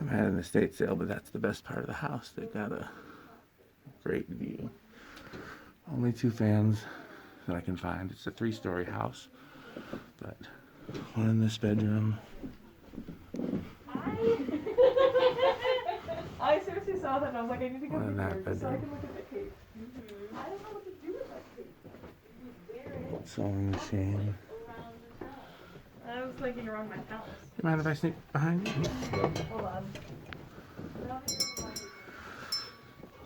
at an estate sale, but that's the best part of the house. They've got a great view. Only 2 fans that I can find. It's a 3-story house, but one in this bedroom. I seriously saw that and I was like, I need to go One in that here so I bedroom. can look at the cape. I don't know what to do with that cape. Sewing machine. I was thinking around my house. You mind if I sneak behind you? Hold on.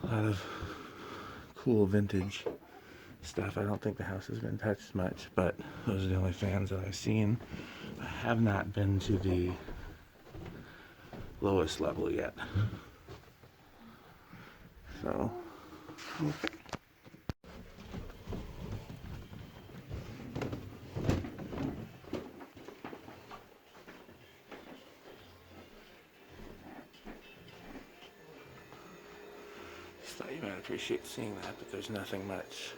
A lot of cool vintage stuff. I don't think the house has been touched much, but those are the only fans that I've seen. I have not been to the lowest level yet. So, okay. Just thought you might appreciate seeing that, but there's nothing much.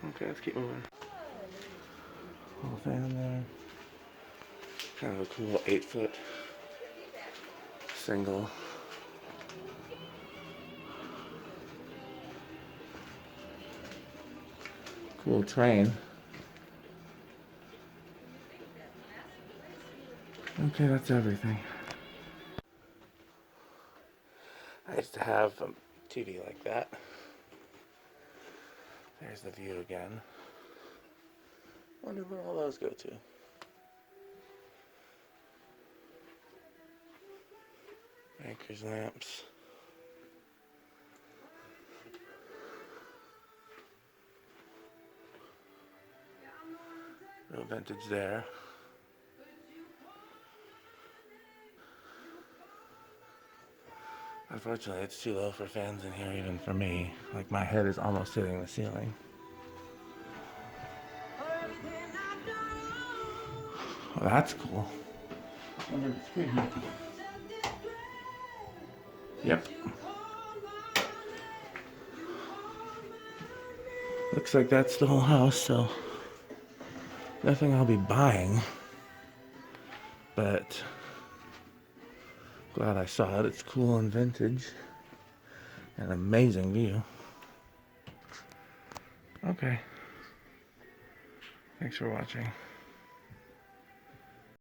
Okay, let's keep moving. Little fan there. Kind of a cool 8-foot single. Cool train. Okay, that's everything. I used to have a TV like that. There's the view again. Wonder where all those go to. Anchors, lamps. Real vintage there. Unfortunately, it's too low for fans in here, even for me. Like, my head is almost hitting the ceiling. Oh, that's cool. I wonder if it's pretty healthy. Yep. Looks like that's the whole house, so nothing I'll be buying. But glad I saw it. It's cool and vintage. An amazing view. Okay. Thanks for watching.